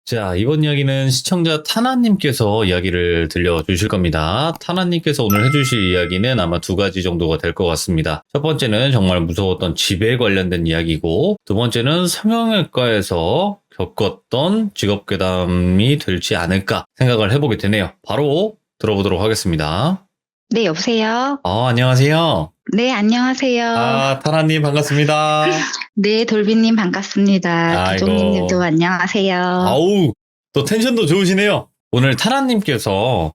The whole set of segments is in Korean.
자, 이번 이야기는 시청자 타나님께서 이야기를 들려주실 겁니다. 타나님께서 오늘 해주실 이야기는 아마 두 가지 정도가 될 것 같습니다. 첫 번째는 정말 무서웠던 집에 관련된 이야기고, 두 번째는 성형외과에서 겪었던 직업괴담이 될지 않을까 생각을 해보게 되네요. 바로 들어보도록 하겠습니다. 네, 여보세요? 안녕하세요. 네, 안녕하세요. 타나님 반갑습니다. 네, 돌비님 반갑습니다. 아이고. 구독님도 안녕하세요. 아우, 또 텐션도 좋으시네요. 오늘 타라님께서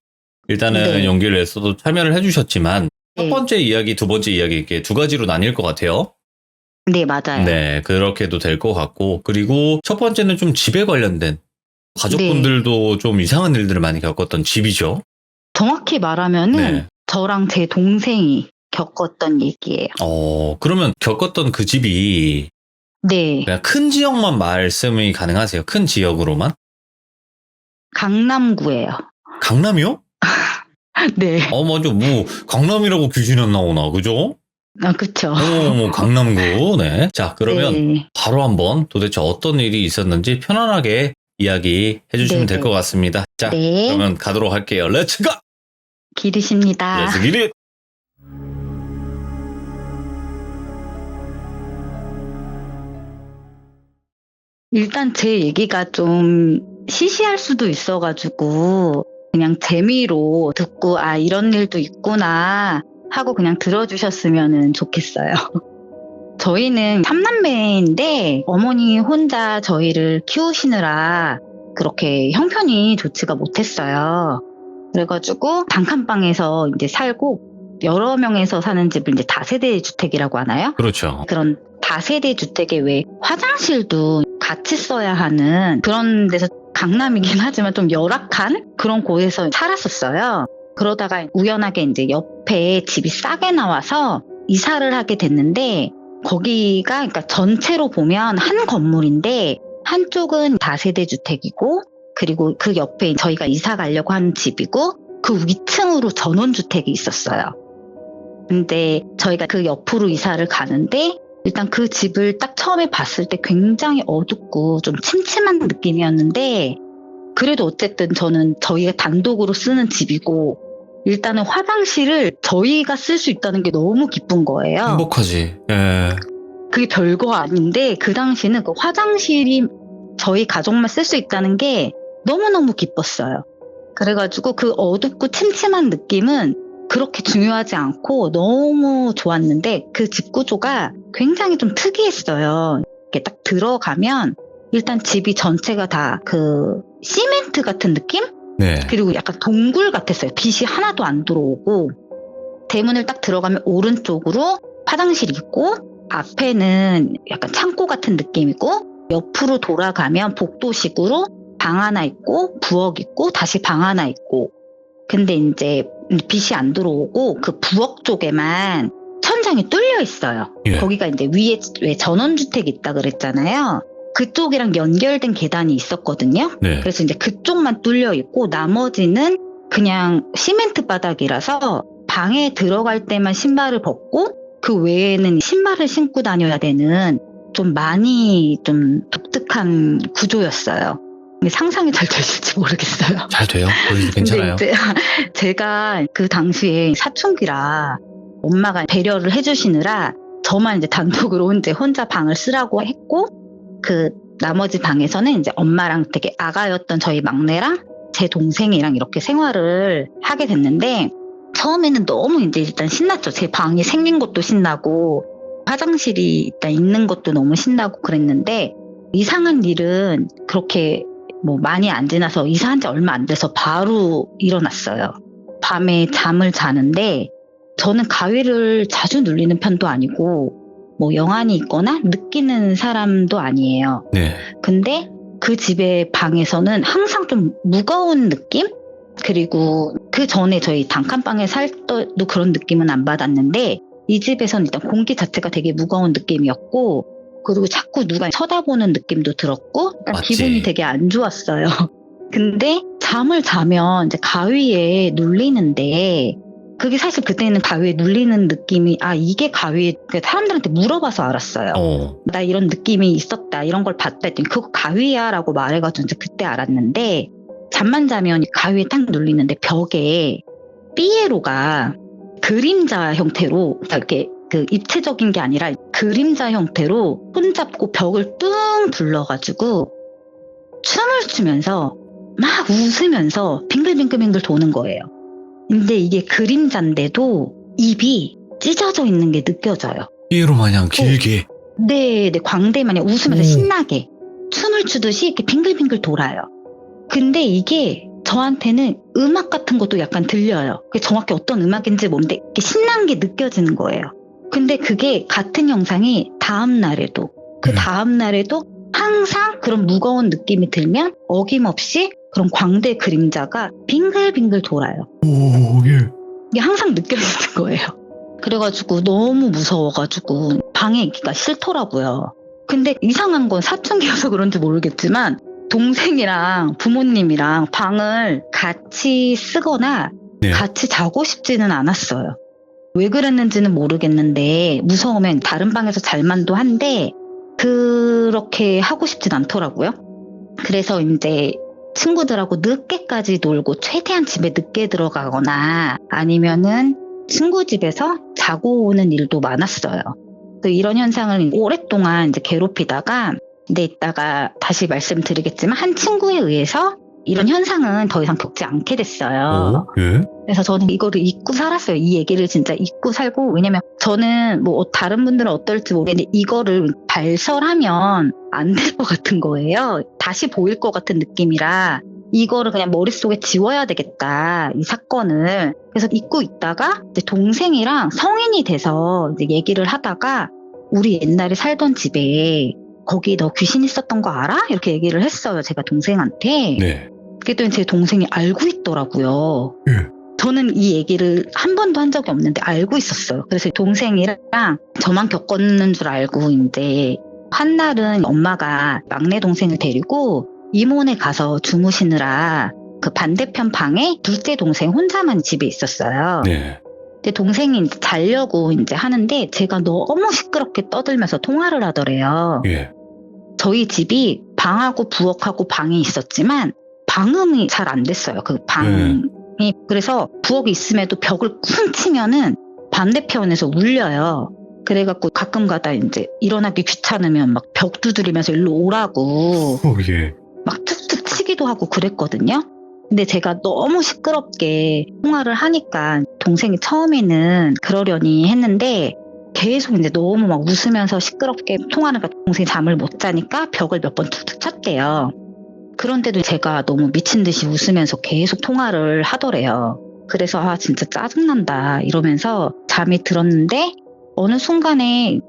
일단은 네. 용기를 내서도 참여를 해주셨지만 첫 네. 번째 이야기, 두 번째 이야기 이렇게 두 가지로 나뉠 것 같아요. 네, 맞아요. 네, 그렇게도 될 것 같고, 그리고 첫 번째는 좀 집에 관련된 가족분들도 좀 이상한 일들을 많이 겪었던 집이죠. 정확히 말하면은 네. 저랑 제 동생이 겪었던 얘기예요. 그러면 겪었던 그 집이 네, 그냥 큰 지역만 말씀이 가능하세요? 큰 지역으로만? 강남구예요. 강남이요? 네, 맞아. 뭐 강남이라고 귀신이 안 나오나, 그죠? 그쵸. 강남구. 네. 자, 그러면 네, 바로 한번 도대체 어떤 일이 있었는지 편안하게 이야기해 주시면 될 것 같습니다. 자, 네. 그러면 가도록 할게요. 렛츠 고! 기르십니다. 렛츠 기릿! 일단 제 얘기가 좀 시시할 수도 있어가지고 그냥 재미로 듣고 이런 일도 있구나 하고 그냥 들어주셨으면 좋겠어요. 저희는 3남매인데 어머니 혼자 저희를 키우시느라 그렇게 형편이 좋지가 못했어요. 그래가지고 단칸방에서 이제 살고 여러 명에서 사는 집을 이제 다세대 주택이라고 하나요? 그렇죠. 그런 다세대 주택에 왜 화장실도 같이 써야 하는 그런 데서 강남이긴 하지만 좀 열악한 그런 곳에서 살았었어요. 그러다가 우연하게 이제 옆에 집이 싸게 나와서 이사를 하게 됐는데 거기가 그러니까 전체로 보면 한 건물인데 한쪽은 다세대 주택이고 그리고 그 옆에 저희가 이사 가려고 하는 집이고 그 위층으로 전원주택이 있었어요. 근데 저희가 그 옆으로 이사를 가는데 일단 그 집을 딱 처음에 봤을 때 굉장히 어둡고 좀 침침한 느낌이었는데 그래도 어쨌든 저는 저희가 단독으로 쓰는 집이고 일단은 화장실을 저희가 쓸 수 있다는 게 너무 기쁜 거예요. 행복하지. 예. 그게 별거 아닌데 그 당시는 그 화장실이 저희 가족만 쓸 수 있다는 게 너무너무 기뻤어요. 그래가지고 그 어둡고 침침한 느낌은 그렇게 중요하지 않고 너무 좋았는데 그 집 구조가 굉장히 좀 특이했어요. 이렇게 딱 들어가면 일단 집이 전체가 다 그 시멘트 같은 느낌? 네. 그리고 약간 동굴 같았어요. 빛이 하나도 안 들어오고 대문을 딱 들어가면 오른쪽으로 화장실이 있고 앞에는 약간 창고 같은 느낌이고 옆으로 돌아가면 복도식으로 방 하나 있고 부엌 있고 다시 방 하나 있고 근데 이제 빛이 안 들어오고 그 부엌 쪽에만 천장이 뚫려 있어요. 예. 거기가 이제 위에 왜 전원주택이 있다 그랬잖아요. 그쪽이랑 연결된 계단이 있었거든요. 네. 그래서 이제 그쪽만 뚫려 있고 나머지는 그냥 시멘트 바닥이라서 방에 들어갈 때만 신발을 벗고 그 외에는 신발을 신고 다녀야 되는 좀 많이 좀 독특한 구조였어요. 근데 상상이 잘 되실지 모르겠어요. 잘 돼요. 거기서 괜찮아요. 근데 제가 그 당시에 사춘기라 엄마가 배려를 해주시느라 저만 이제 단독으로 이제 혼자 방을 쓰라고 했고 그 나머지 방에서는 이제 엄마랑 되게 아가였던 저희 막내랑 제 동생이랑 이렇게 생활을 하게 됐는데 처음에는 너무 이제 일단 신났죠. 제 방이 생긴 것도 신나고 화장실이 일단 있는 것도 너무 신나고 그랬는데 이상한 일은 그렇게 뭐 많이 안 지나서 이사한 지 얼마 안 돼서 바로 일어났어요. 밤에 잠을 자는데 저는 가위를 자주 눌리는 편도 아니고 뭐 영안이 있거나 느끼는 사람도 아니에요. 네. 근데 그 집의 방에서는 항상 좀 무거운 느낌? 그리고 그 전에 저희 단칸방에 살 때도 그런 느낌은 안 받았는데 이 집에서는 일단 공기 자체가 되게 무거운 느낌이었고 그리고 자꾸 누가 쳐다보는 느낌도 들었고 맞지. 기분이 되게 안 좋았어요. 근데 잠을 자면 이제 가위에 눌리는데 그게 사실 그때는 가위에 눌리는 느낌이 이게 가위 사람들한테 물어봐서 알았어요. 나 이런 느낌이 있었다 이런 걸 봤다 했더니 그거 가위야 라고 말해가지고 이제 그때 알았는데 잠만 자면 가위에 딱 눌리는데 벽에 삐에로가 그림자 형태로 이렇게 그 입체적인 게 아니라 그림자 형태로 손잡고 벽을 뚱 둘러가지고 춤을 추면서 막 웃으면서 빙글빙글빙글 도는 거예요. 근데 이게 그림자인데도 입이 찢어져 있는 게 느껴져요. 삐에로 마냥 길게. 네, 광대 마냥 웃으면서 신나게 춤을 추듯이 이렇게 빙글빙글 돌아요. 근데 이게 저한테는 음악 같은 것도 약간 들려요. 그게 정확히 어떤 음악인지 모르는데 이렇게 신난 게 느껴지는 거예요. 근데 그게 같은 영상이 다음 날에도 항상 그런 무거운 느낌이 들면 어김없이 그런 광대 그림자가 빙글빙글 돌아요. 이게 항상 느껴지는 거예요. 그래가지고 너무 무서워가지고 방에 있기가 싫더라고요. 근데 이상한 건 사춘기여서 그런지 모르겠지만 동생이랑 부모님이랑 방을 같이 쓰거나 같이 자고 싶지는 않았어요. 왜 그랬는지는 모르겠는데 무서우면 다른 방에서 잘만도 한데 그렇게 하고 싶진 않더라고요. 그래서 이제 친구들하고 늦게까지 놀고 최대한 집에 늦게 들어가거나 아니면은 친구 집에서 자고 오는 일도 많았어요. 이런 현상을 오랫동안 이제 괴롭히다가 근데 이따가 다시 말씀드리겠지만 한 친구에 의해서 이런 현상은 더 이상 겪지 않게 됐어요. 그래서 저는 이거를 잊고 살았어요. 이 얘기를 진짜 잊고 살고 왜냐면 저는 뭐 다른 분들은 어떨지 모르겠는데 이거를 발설하면 안 될 것 같은 거예요. 다시 보일 것 같은 느낌이라 이거를 그냥 머릿속에 지워야 되겠다. 이 사건을. 그래서 잊고 있다가 이제 동생이랑 성인이 돼서 이제 얘기를 하다가 우리 옛날에 살던 집에 거기 너 귀신 있었던 거 알아? 이렇게 얘기를 했어요. 제가 동생한테. 네. 그랬더니 제 동생이 알고 있더라고요. 저는 이 얘기를 한 번도 한 적이 없는데 알고 있었어요. 그래서 동생이랑 저만 겪었는 줄 알고 이제 한날은 엄마가 막내 동생을 데리고 이모네 가서 주무시느라 그 반대편 방에 둘째 동생 혼자만 집에 있었어요. 근데 동생이 이제 자려고 이제 하는데 제가 너무 시끄럽게 떠들면서 통화를 하더래요. 저희 집이 방하고 부엌하고 방이 있었지만 방음이 잘 안 됐어요. 그 방이. 그래서 부엌이 있음에도 벽을 쿵 치면은 반대편에서 울려요. 그래갖고 가끔 가다 이제 일어나기 귀찮으면 막 벽 두드리면서 일로 오라고 막 툭툭 치기도 하고 그랬거든요. 근데 제가 너무 시끄럽게 통화를 하니까 동생이 처음에는 그러려니 했는데 계속 이제 너무 막 웃으면서 시끄럽게 통화를 하니까 동생이 잠을 못 자니까 벽을 몇 번 툭툭 쳤대요. 그런데도 제가 너무 미친 듯이 웃으면서 계속 통화를 하더래요. 그래서 진짜 짜증난다 이러면서 잠이 들었는데 어느 순간에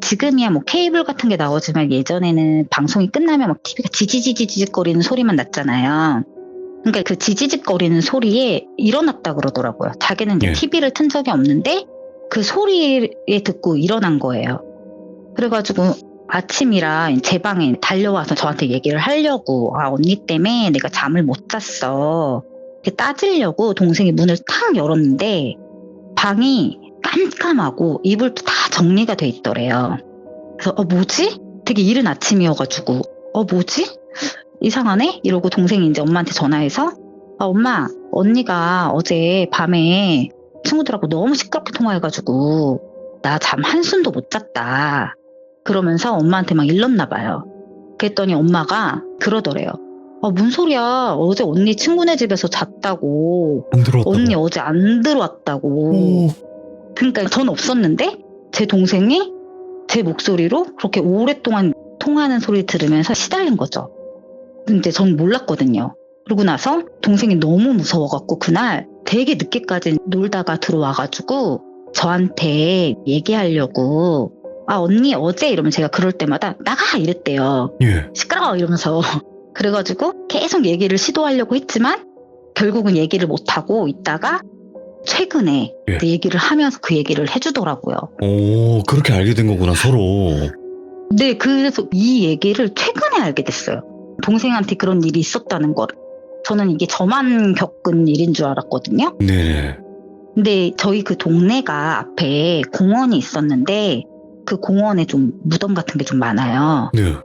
지금이야 뭐 케이블 같은 게 나오지만 예전에는 방송이 끝나면 막 TV가 지지지지직거리는 소리만 났잖아요. 그러니까 그 지지직거리는 소리에 일어났다 그러더라고요. 자기는 이제 TV를 튼 적이 없는데 그 소리에 듣고 일어난 거예요. 그래가지고 아침이라 제 방에 달려와서 저한테 얘기를 하려고 언니 때문에 내가 잠을 못 잤어. 이렇게 따지려고 동생이 문을 탁 열었는데 방이 깜깜하고 이불도 다 정리가 돼 있더래요. 그래서 뭐지? 되게 이른 아침이어가지고 뭐지? 이상하네? 이러고 동생이 이제 엄마한테 전화해서 엄마 언니가 어제 밤에 친구들하고 너무 시끄럽게 통화해가지고 나 잠 한숨도 못 잤다. 그러면서 엄마한테 막 일렀나 봐요. 그랬더니 엄마가 그러더래요. 뭔 소리야. 어제 언니 친구네 집에서 잤다고. 안 들어왔다고. 언니 어제 안 들어왔다고. 그러니까 전 없었는데 제 동생이 제 목소리로 그렇게 오랫동안 통화하는 소리 들으면서 시달린 거죠. 근데 전 몰랐거든요. 그러고 나서 동생이 너무 무서워갖고 그날 되게 늦게까지 놀다가 들어와가지고 저한테 얘기하려고 언니 어제 이러면 제가 그럴 때마다 나가 이랬대요. 시끄러워 이러면서. 그래가지고 계속 얘기를 시도하려고 했지만 결국은 얘기를 못하고 있다가 최근에 그 얘기를 하면서 그 얘기를 해주더라고요. 그렇게 알게 된 거구나 서로. 네, 그래서 이 얘기를 최근에 알게 됐어요. 동생한테 그런 일이 있었다는 걸. 저는 이게 저만 겪은 일인 줄 알았거든요. 네. 근데 저희 그 동네가 앞에 공원이 있었는데 그 공원에 좀 무덤 같은 게 좀 많아요. 네.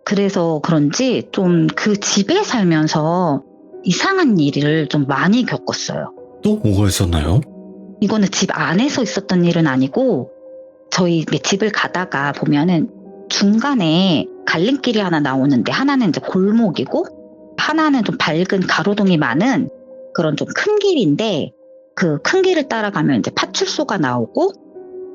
그래서 그런지 좀 그 집에 살면서 이상한 일을 좀 많이 겪었어요. 또 뭐가 있었나요? 이거는 집 안에서 있었던 일은 아니고 저희 집을 가다가 보면은 중간에 갈림길이 하나 나오는데 하나는 이제 골목이고 하나는 좀 밝은 가로등이 많은 그런 좀 큰 길인데 그 큰 길을 따라가면 이제 파출소가 나오고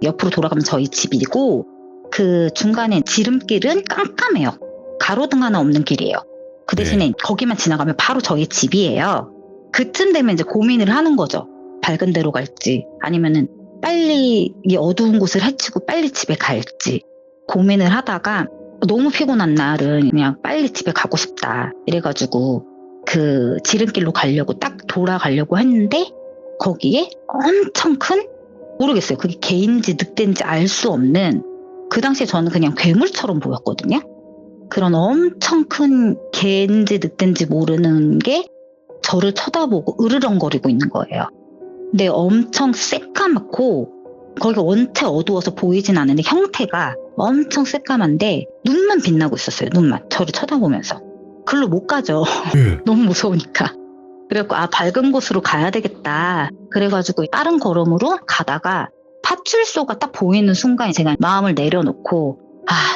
옆으로 돌아가면 저희 집이고 그 중간에 지름길은 깜깜해요. 가로등 하나 없는 길이에요. 그 대신에 거기만 지나가면 바로 저희 집이에요. 그쯤 되면 이제 고민을 하는 거죠. 밝은 데로 갈지 아니면은 빨리 이 어두운 곳을 헤치고 빨리 집에 갈지 고민을 하다가 너무 피곤한 날은 그냥 빨리 집에 가고 싶다 이래가지고 그 지름길로 가려고 딱 돌아가려고 했는데 거기에 엄청 큰 모르겠어요. 그게 개인지 늑대인지 알 수 없는 그 당시에 저는 그냥 괴물처럼 보였거든요. 그런 엄청 큰 개인지 늑대인지 모르는 게 저를 쳐다보고 으르렁거리고 있는 거예요. 근데 엄청 새까맣고 거기가 원체 어두워서 보이진 않는데 형태가 엄청 새까만데 눈만 빛나고 있었어요. 눈만 저를 쳐다보면서. 글로 못 가죠. 네. 너무 무서우니까. 그래갖고 밝은 곳으로 가야 되겠다. 그래가지고 빠른 걸음으로 가다가 파출소가 딱 보이는 순간 제가 마음을 내려놓고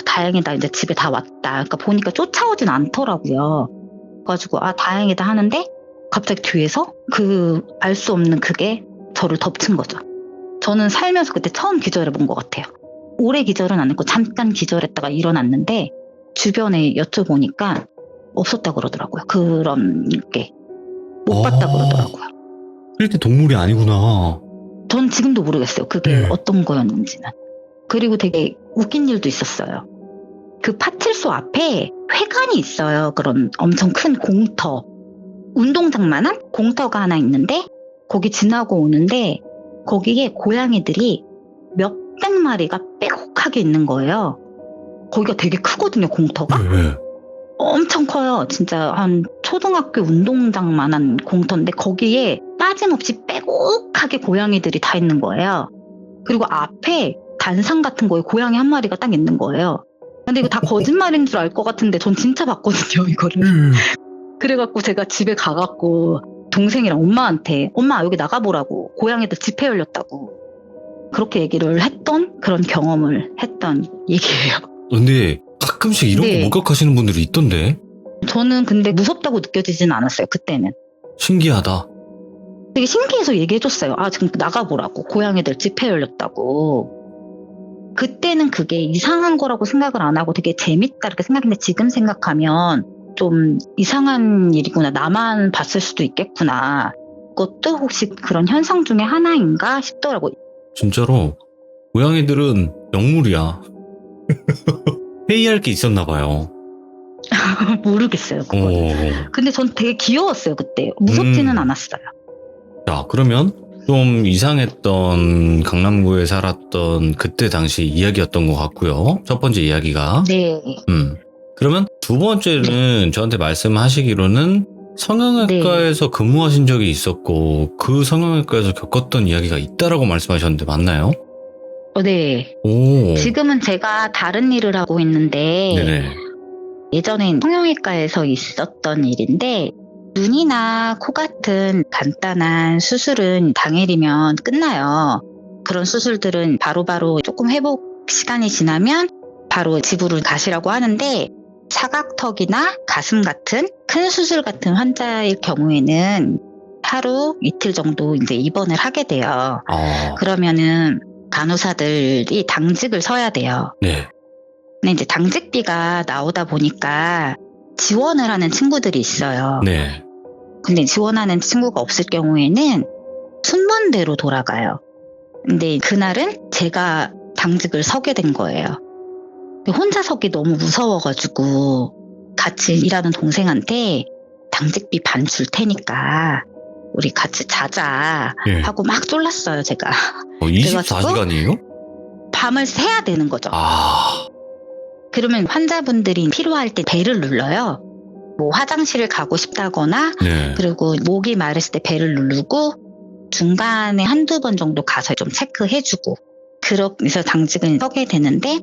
다행이다 이제 집에 다 왔다. 그러니까 보니까 쫓아오진 않더라고요. 그래가지고 다행이다 하는데 갑자기 뒤에서 그 알 수 없는 그게 저를 덮친 거죠. 저는 살면서 그때 처음 기절해 본 것 같아요. 오래 기절은 안 했고 잠깐 기절했다가 일어났는데 주변에 여쭤보니까 없었다 그러더라고요. 그런 게 못 봤다 그러더라고요. 실제 동물이 아니구나. 전 지금도 모르겠어요. 그게 어떤 거였는지는. 그리고 되게 웃긴 일도 있었어요. 그 파출소 앞에 회관이 있어요. 그런 엄청 큰 공터. 운동장만한 공터가 하나 있는데 거기 지나고 오는데 거기에 고양이들이 몇백 마리가 빼곡하게 있는 거예요. 거기가 되게 크거든요, 공터가. 네. 엄청 커요. 진짜 한 초등학교 운동장만한 공터인데 거기에 빠짐없이 빼곡하게 고양이들이 다 있는 거예요. 그리고 앞에 단상 같은 거에 고양이 한 마리가 딱 있는 거예요. 근데 이거 다 거짓말인 줄 알 것 같은데 전 진짜 봤거든요, 이거를. 그래갖고 제가 집에 가갖고 동생이랑 엄마한테 엄마 여기 나가보라고 고양이들 집회 열렸다고 그렇게 얘기를 했던 그런 경험을 했던 얘기예요. 근데 가끔씩 이런 거 목격하시는 분들이 있던데? 저는 근데 무섭다고 느껴지진 않았어요, 그때는. 신기하다. 되게 신기해서 얘기해줬어요. 지금 나가보라고. 고양이들 집회 열렸다고. 그때는 그게 이상한 거라고 생각을 안 하고 되게 재밌다 이렇게 생각했는데 지금 생각하면 좀 이상한 일이구나. 나만 봤을 수도 있겠구나. 그것도 혹시 그런 현상 중에 하나인가 싶더라고요. 진짜로 고양이들은 영물이야. 회의할 게 있었나 봐요. 모르겠어요, 그거는. 근데 전 되게 귀여웠어요, 그때. 무섭지는 않았어요. 자, 그러면 좀 이상했던 강남구에 살았던 그때 당시 이야기였던 것 같고요. 첫 번째 이야기가. 네. 그러면 두 번째는 저한테 말씀하시기로는 성형외과에서 근무하신 적이 있었고 그 성형외과에서 겪었던 이야기가 있다라고 말씀하셨는데 맞나요? 네. 오. 지금은 제가 다른 일을 하고 있는데 네네. 예전엔 성형외과에서 있었던 일인데 눈이나 코 같은 간단한 수술은 당일이면 끝나요. 그런 수술들은 바로바로 조금 회복 시간이 지나면 바로 집으로 가시라고 하는데 사각턱이나 가슴 같은 큰 수술 같은 환자일 경우에는 하루 이틀 정도 이제 입원을 하게 돼요. 그러면은 간호사들이 당직을 서야 돼요. 네. 근데 이제 당직비가 나오다 보니까 지원을 하는 친구들이 있어요. 네. 근데 지원하는 친구가 없을 경우에는 순번대로 돌아가요. 근데 그날은 제가 당직을 서게 된 거예요. 혼자 서기 너무 무서워가지고 같이 일하는 동생한테 당직비 반 줄 테니까 우리 같이 자자 하고 막 쫄랐어요, 제가. 24시간이에요? 밤을 새야 되는 거죠. 그러면 환자분들이 필요할 때 벨을 눌러요. 뭐 화장실을 가고 싶다거나 그리고 목이 마르실 때 벨을 누르고 중간에 한두 번 정도 가서 좀 체크해주고 그래서 당직은 서게 되는데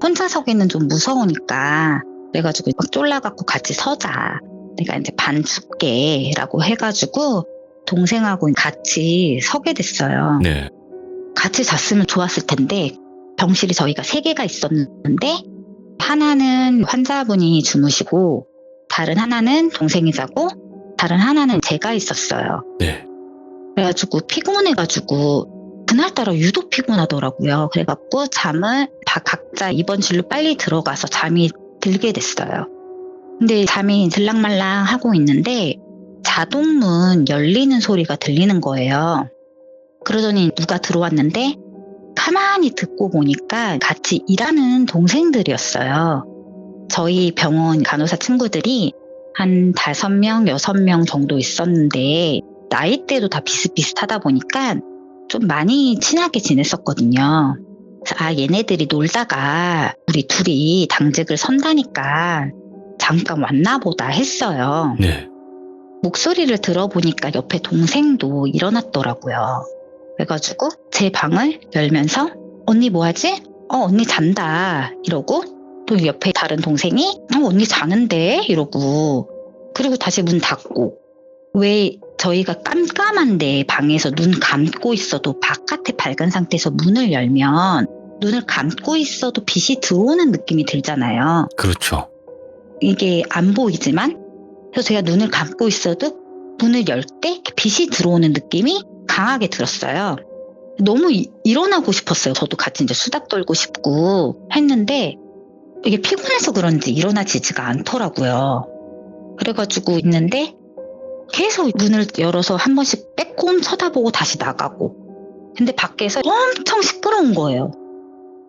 혼자 서기는 좀 무서우니까 그래가지고 막 쫄라갖고 같이 서자. 내가 이제 반 줄게 라고 해가지고 동생하고 같이 서게 됐어요. 네. 같이 잤으면 좋았을 텐데 병실이 저희가 3개가 있었는데 하나는 환자분이 주무시고 다른 하나는 동생이 자고 다른 하나는 제가 있었어요. 네. 그래가지고 피곤해가지고 그날따라 유독 피곤하더라고요. 그래갖고 잠을 각자 입원실로 빨리 들어가서 잠이 들게 됐어요. 근데 잠이 들랑말랑 하고 있는데 자동문 열리는 소리가 들리는 거예요. 그러더니 누가 들어왔는데 가만히 듣고 보니까 같이 일하는 동생들이었어요. 저희 병원 간호사 친구들이 한 5명, 6명 정도 있었는데 나이대도 다 비슷비슷하다 보니까 좀 많이 친하게 지냈었거든요. 그래서 얘네들이 놀다가 우리 둘이 당직을 선다니까 잠깐 왔나 보다 했어요. 네. 목소리를 들어보니까 옆에 동생도 일어났더라고요. 그래가지고 제 방을 열면서 언니 뭐하지? 언니 잔다 이러고 또 옆에 다른 동생이 언니 자는데 이러고 그리고 다시 문 닫고 왜 저희가 깜깜한데 방에서 눈 감고 있어도 바깥에 밝은 상태에서 문을 열면 눈을 감고 있어도 빛이 들어오는 느낌이 들잖아요. 그렇죠. 이게 안 보이지만 그래서 제가 눈을 감고 있어도 문을 열 때 빛이 들어오는 느낌이 강하게 들었어요. 너무 일어나고 싶었어요. 저도 같이 이제 수다 떨고 싶고 했는데 이게 피곤해서 그런지 일어나지지가 않더라고요. 그래가지고 있는데 계속 문을 열어서 한 번씩 빼꼼 쳐다보고 다시 나가고 근데 밖에서 엄청 시끄러운 거예요.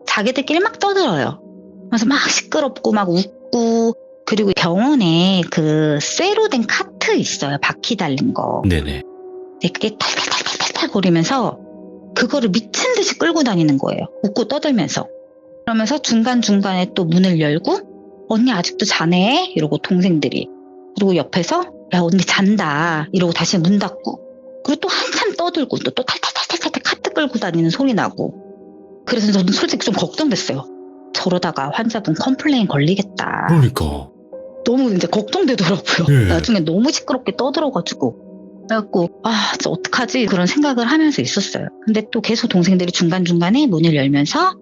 자기들끼리 막 떠들어요. 그래서 막 시끄럽고 막 웃고 그리고 병원에 그 쇠로 된 카트 있어요. 바퀴 달린 거. 네네. 네, 그게 탈탈탈탈탈 거리면서 그거를 미친 듯이 끌고 다니는 거예요. 웃고 떠들면서. 그러면서 중간중간에 또 문을 열고 언니 아직도 자네? 이러고 동생들이. 그리고 옆에서 야 언니 잔다 이러고 다시 문 닫고 그리고 또 한참 떠들고 또 탈탈탈탈탈 카트 끌고 다니는 소리 나고 그래서 저는 솔직히 좀 걱정됐어요. 저러다가 환자분 컴플레인 걸리겠다. 그러니까. 너무 이제 걱정되더라고요. 네. 나중에 너무 시끄럽게 떠들어가지고. 그래갖고 진짜 어떡하지 그런 생각을 하면서 있었어요. 근데 또 계속 동생들이 중간중간에 문을 열면서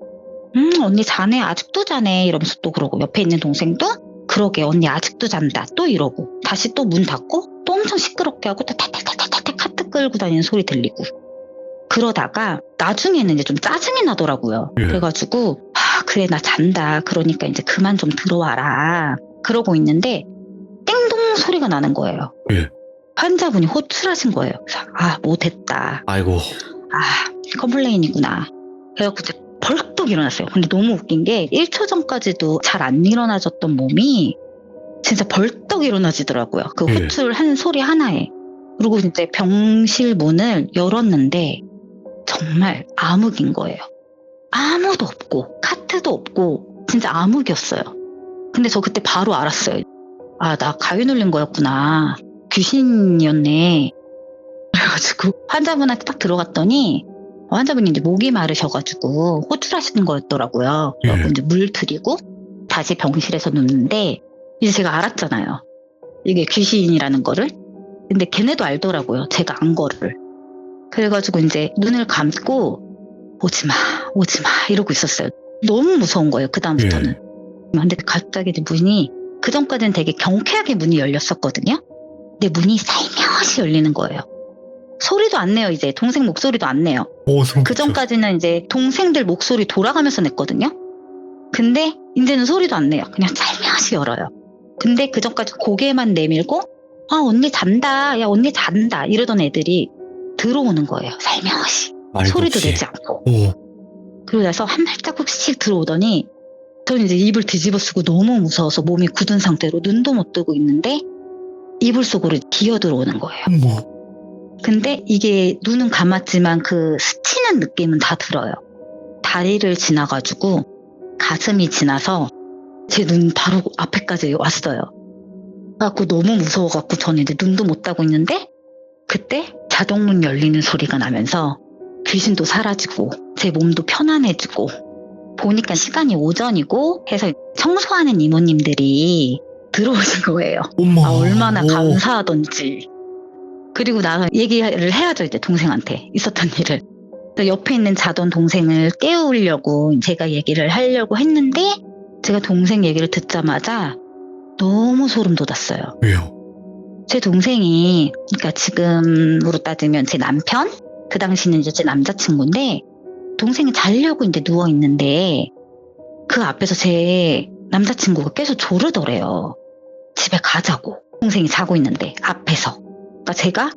언니 자네 아직도 자네 이러면서 또 그러고 옆에 있는 동생도 그러게 언니 아직도 잔다 또 이러고 다시 또 문 닫고 또 엄청 시끄럽게 하고 또 탈탈탈탈탈 카트 끌고 다니는 소리 들리고 그러다가 나중에는 이제 좀 짜증이 나더라고요. 예. 그래가지고 그래 나 잔다 그러니까 이제 그만 좀 들어와라 그러고 있는데 띵동 소리가 나는 거예요. 예. 환자분이 호출하신 거예요. 그래서 못했다. 아이고. 컴플레인이구나. 그래갖고 이제 벌떡 일어났어요. 근데 너무 웃긴 게 1초 전까지도 잘 안 일어나졌던 몸이 진짜 벌떡 일어나지더라고요. 그 예. 호출한 소리 하나에. 그리고 이제 병실 문을 열었는데 정말 암흑인 거예요. 아무도 없고 카트도 없고 진짜 암흑이었어요. 근데 저 그때 바로 알았어요. 나 가위 눌린 거였구나. 귀신이었네. 그래가지고 환자분한테 딱 들어갔더니 환자분이 이제 목이 마르셔가지고 호출하시는 거였더라고요. 그래서 이제 물 드리고 다시 병실에서 눕는데 이제 제가 알았잖아요. 이게 귀신이라는 거를. 근데 걔네도 알더라고요. 제가 안 거를. 그래가지고 이제 눈을 감고 오지 마 이러고 있었어요. 너무 무서운 거예요. 그다음부터는. 근데 갑자기 이제 문이 그전까지는 되게 경쾌하게 문이 열렸었거든요. 근데 문이 살며시 열리는 거예요. 소리도 안 내요. 이제 동생 목소리도 안 내요. 그전까지는 이제 동생들 목소리 돌아가면서 냈거든요. 근데 이제는 소리도 안 내요. 그냥 살며시 열어요. 근데 그전까지 고개만 내밀고 언니 잔다. 야 언니 잔다. 이러던 애들이 들어오는 거예요. 살며시. 소리도 없이. 내지 않고. 그러고 나서 한 발자국씩 들어오더니 저는 이제 입을 뒤집어 쓰고 너무 무서워서 몸이 굳은 상태로 눈도 못 뜨고 있는데 이불 속으로 기어 들어오는 거예요. 근데 이게 눈은 감았지만 그 스치는 느낌은 다 들어요. 다리를 지나가지고 가슴이 지나서 제 눈 바로 앞에까지 왔어요. 그래갖고 너무 무서워갖고 저는 이제 눈도 못 뜨고 있는데 그때 자동문 열리는 소리가 나면서 귀신도 사라지고 제 몸도 편안해지고 보니까 시간이 오전이고 해서 청소하는 이모님들이 들어오신 거예요. 엄마. 얼마나 감사하던지. 그리고 나 얘기를 해야죠, 이제 동생한테 있었던 일을. 옆에 있는 자던 동생을 깨우려고 제가 얘기를 하려고 했는데 제가 동생 얘기를 듣자마자 너무 소름 돋았어요. 왜요? 제 동생이, 그러니까 지금으로 따지면 제 남편? 그 당시는 이제 제 남자친구인데, 동생이 자려고 이제 누워있는데, 그 앞에서 제 남자친구가 계속 조르더래요. 집에 가자고. 동생이 자고 있는데, 앞에서. 그러니까 제가,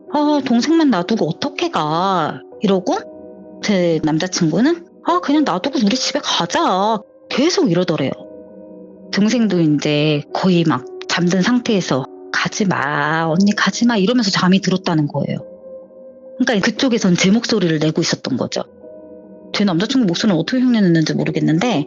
동생만 놔두고 어떻게 가? 이러고, 제 남자친구는, 그냥 놔두고 우리 집에 가자. 계속 이러더래요. 동생도 이제 거의 막 잠든 상태에서 가지 마, 언니 가지 마 이러면서 잠이 들었다는 거예요. 그러니까 그쪽에선 제 목소리를 내고 있었던 거죠. 제 남자친구 목소리는 어떻게 흉내냈는지 모르겠는데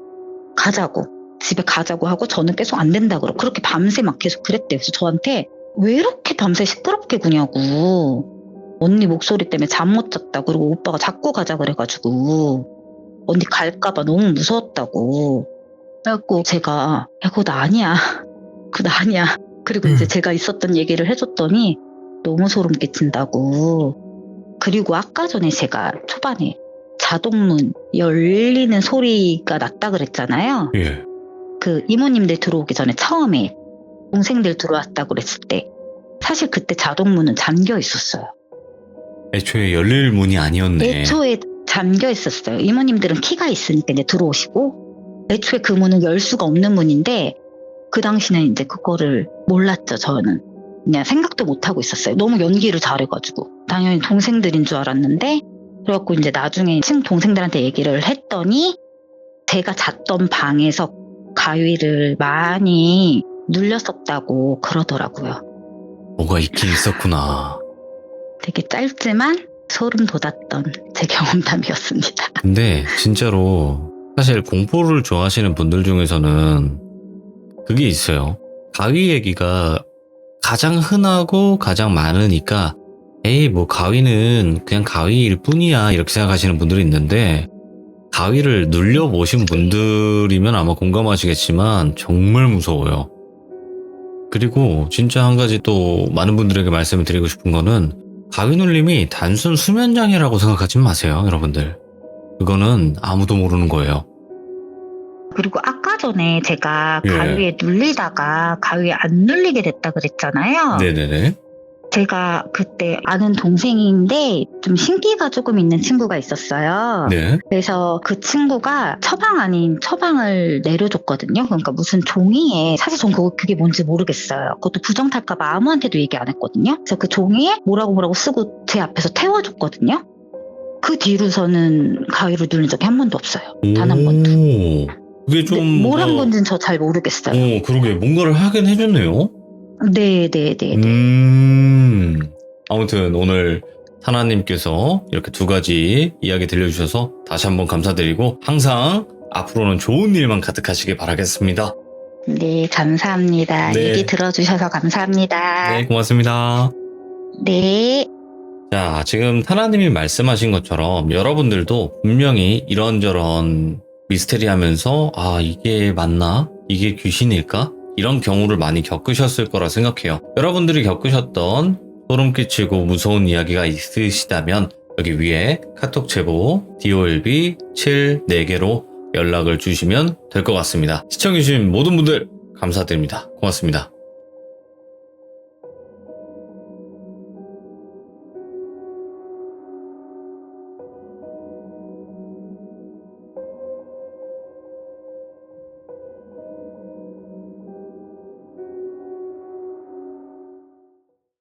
가자고, 집에 가자고 하고 저는 계속 안 된다 그러고 그렇게 밤새 막 계속 그랬대요. 그래서 저한테 왜 이렇게 밤새 시끄럽게 구냐고. 언니 목소리 때문에 잠 못 잤다. 그리고 오빠가 자꾸 가자 그래가지고 언니 갈까봐 너무 무서웠다고. 그래갖고 제가 야 그거 나 아니야. 그거 나 아니야. 그리고 이제 제가 있었던 얘기를 해줬더니 너무 소름 끼친다고. 그리고 아까 전에 제가 초반에 자동문 열리는 소리가 났다 그랬잖아요. 예. 그 이모님들 들어오기 전에 처음에 동생들 들어왔다고 그랬을 때 사실 그때 자동문은 잠겨 있었어요. 애초에 열릴 문이 아니었네. 애초에 잠겨 있었어요. 이모님들은 키가 있으니까 이제 들어오시고 애초에 그 문은 열 수가 없는 문인데 그 당시는 이제 그거를 몰랐죠. 저는 그냥 생각도 못 하고 있었어요. 너무 연기를 잘해가지고 당연히 동생들인 줄 알았는데 그래갖고 이제 나중에 친동생들한테 얘기를 했더니 제가 잤던 방에서 가위를 많이 눌렸었다고 그러더라고요. 뭐가 있긴 있었구나. 되게 짧지만 소름 돋았던 제 경험담이었습니다. 근데 진짜로 사실 공포를 좋아하시는 분들 중에서는 그게 있어요. 가위 얘기가 가장 흔하고 가장 많으니까 에이 뭐 가위는 그냥 가위일 뿐이야 이렇게 생각하시는 분들이 있는데 가위를 눌려보신 분들이면 아마 공감하시겠지만 정말 무서워요. 그리고 진짜 한 가지 또 많은 분들에게 말씀을 드리고 싶은 거는 가위 눌림이 단순 수면장애라고 생각하지 마세요, 여러분들. 그거는 아무도 모르는 거예요. 그리고 아까 전에 제가 예. 가위에 눌리다가 가위에 안 눌리게 됐다 그랬잖아요. 네네네. 제가 그때 아는 동생인데 좀 신기가 조금 있는 친구가 있었어요. 네. 그래서 그 친구가 처방 아닌 처방을 내려줬거든요. 그러니까 무슨 종이에 사실 전 그게 뭔지 모르겠어요. 그것도 부정탈까봐 아무한테도 얘기 안 했거든요. 그래서 그 종이에 뭐라고 쓰고 제 앞에서 태워줬거든요. 그 뒤로서는 가위로 눌린 적이 한 번도 없어요. 단 한 번도. 그게 좀 뭘 한 건지는 저 잘 모르겠어요. 그러게 뭔가를 하긴 해줬네요. 네네네. 아무튼 오늘 타나님께서 이렇게 두 가지 이야기 들려주셔서 다시 한번 감사드리고 항상 앞으로는 좋은 일만 가득하시길 바라겠습니다. 네, 감사합니다. 네. 얘기 들어주셔서 감사합니다. 네, 고맙습니다. 네. 자, 지금 타나님이 말씀하신 것처럼 여러분들도 분명히 이런저런 미스테리하면서 이게 맞나? 이게 귀신일까? 이런 경우를 많이 겪으셨을 거라 생각해요. 여러분들이 겪으셨던 소름 끼치고 무서운 이야기가 있으시다면 여기 위에 카톡 제보 DOLB 74개로 연락을 주시면 될 것 같습니다. 시청해주신 모든 분들 감사드립니다. 고맙습니다.